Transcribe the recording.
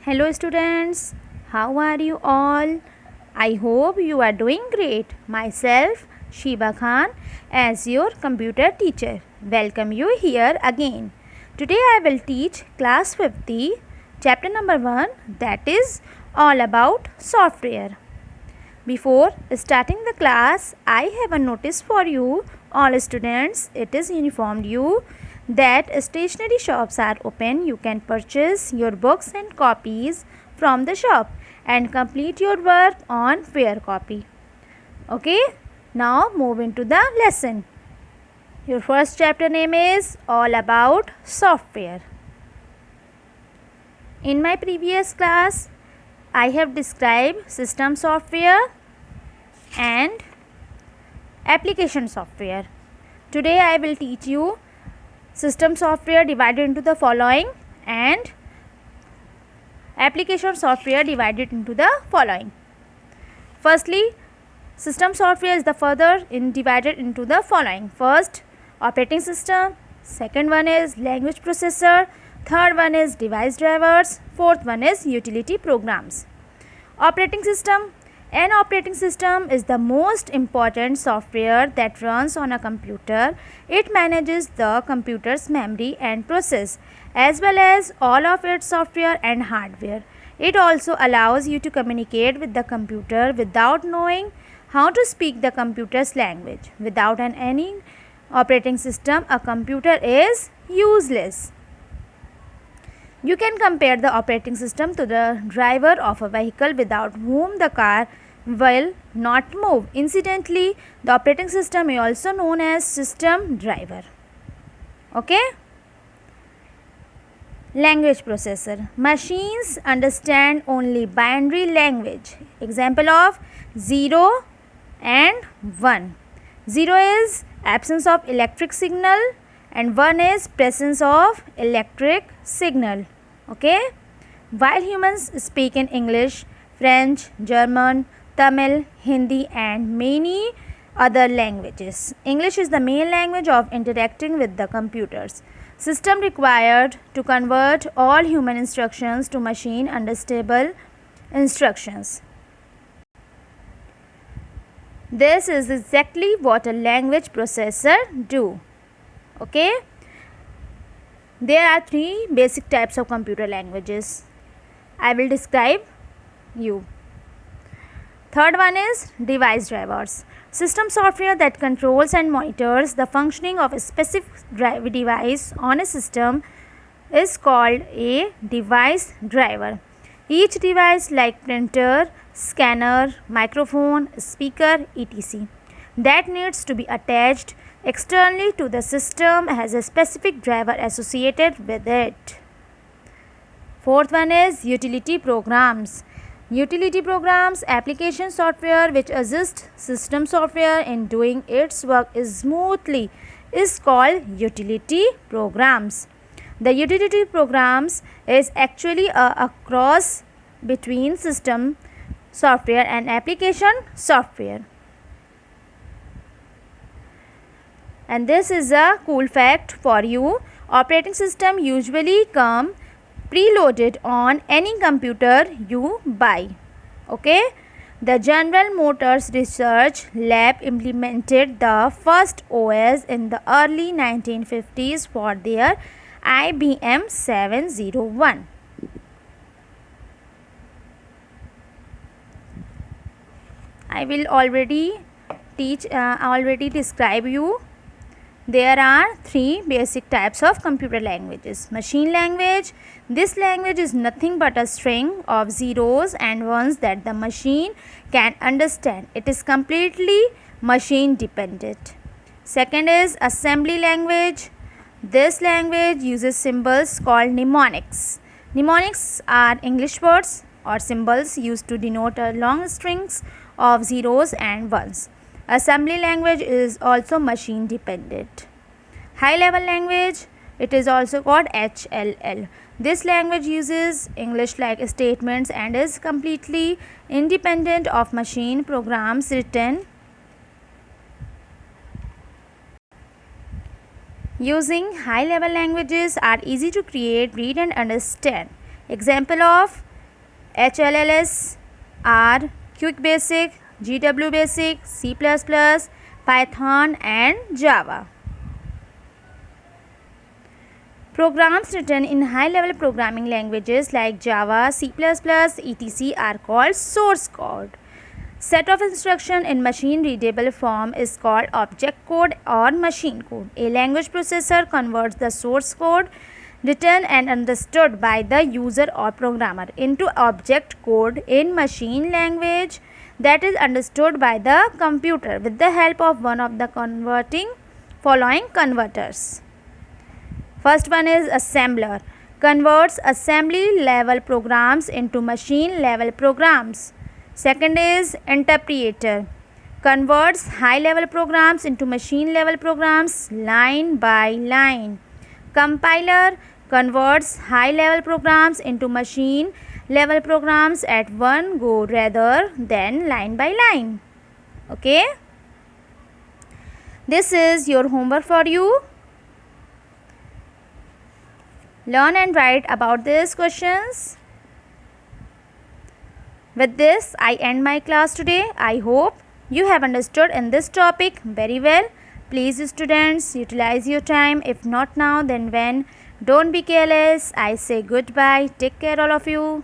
Hello students, how are you all? I hope you are doing great. Myself Shiba Khan as your computer teacher. Welcome you here again. Today I will teach class 50 chapter number 1, that is all about software. Before starting the class, I have a notice for you all students. It is informed you that stationery shops are open. You can purchase your books and copies from the shop and complete your work on fair copy. Okay, now move into the lesson. Your first chapter name is all about software. In my previous class, I have described system software and application software. Today I will teach you system software divided into the following and application software divided into the following. Firstly, system software is the further divided into the following. First, operating system. Second one is language processor. Third one is device drivers. Fourth one is utility programs. Operating system. An operating system is the most important software that runs on a computer. It manages the computer's memory and process as well as all of its software and hardware. It also allows you to communicate with the computer without knowing how to speak the computer's language. Without any operating system, a computer is useless. You can compare the operating system to the driver of a vehicle without whom the car will not move. Incidentally, the operating system is also known as system driver. Okay? Language processor. Machines understand only binary language. Example of 0 and 1. 0 is absence of electric signal and 1 is presence of electric signal. Okay? While humans speak in English, French, German, Tamil, Hindi and many other languages, English is the main language of interacting with the computers. System required to convert all human instructions to machine understandable instructions. This is exactly what a language processor do. Okay? There are three basic types of computer languages. I will describe you. Third one is device drivers. System software that controls and monitors the functioning of a specific device on a system is called a device driver. Each device like printer, scanner, microphone, speaker, etc. that needs to be attached externally to the system has a specific driver associated with it. Fourth one is utility programs. Utility programs, application software which assist system software in doing its work smoothly is called utility programs. The utility programs is actually a cross between system software and application software. And this is a cool fact for you. Operating system usually come preloaded on any computer you buy. Okay? The General Motors Research Lab implemented the first OS in the early 1950s for their IBM 701. I will already describe you. There are three basic types of computer languages. Machine language. This language is nothing but a string of zeros and ones that the machine can understand. It is completely machine dependent. Second is assembly language. This language uses symbols called mnemonics. Mnemonics are English words or symbols used to denote long strings of zeros and ones. Assembly language is also machine dependent. High level language, it is also called HLL. This language uses English like statements and is completely independent of machine programs written using high level languages are easy to create, read and understand. Example of HLLS, R, Quick Basic, GW Basic, C++, Python and Java. Programs written in high-level programming languages like Java, C++, etc. are called source code. Set of instruction in machine-readable form is called object code or machine code. A language processor converts the source code written and understood by the user or programmer into object code in machine language that is understood by the computer with the help of one of the following converters. First one is assembler. Converts assembly level programs into machine level programs. Second is interpreter. Converts high level programs into machine level programs line by line. Compiler converts high level programs into machine level programs at one go rather than line by line. Okay. This is your homework for you. Learn and write about these questions. With this, I end my class today. I hope you have understood in this topic very well. Please, students, utilize your time. If not now, then when. Don't be careless. I say goodbye. Take care, all of you.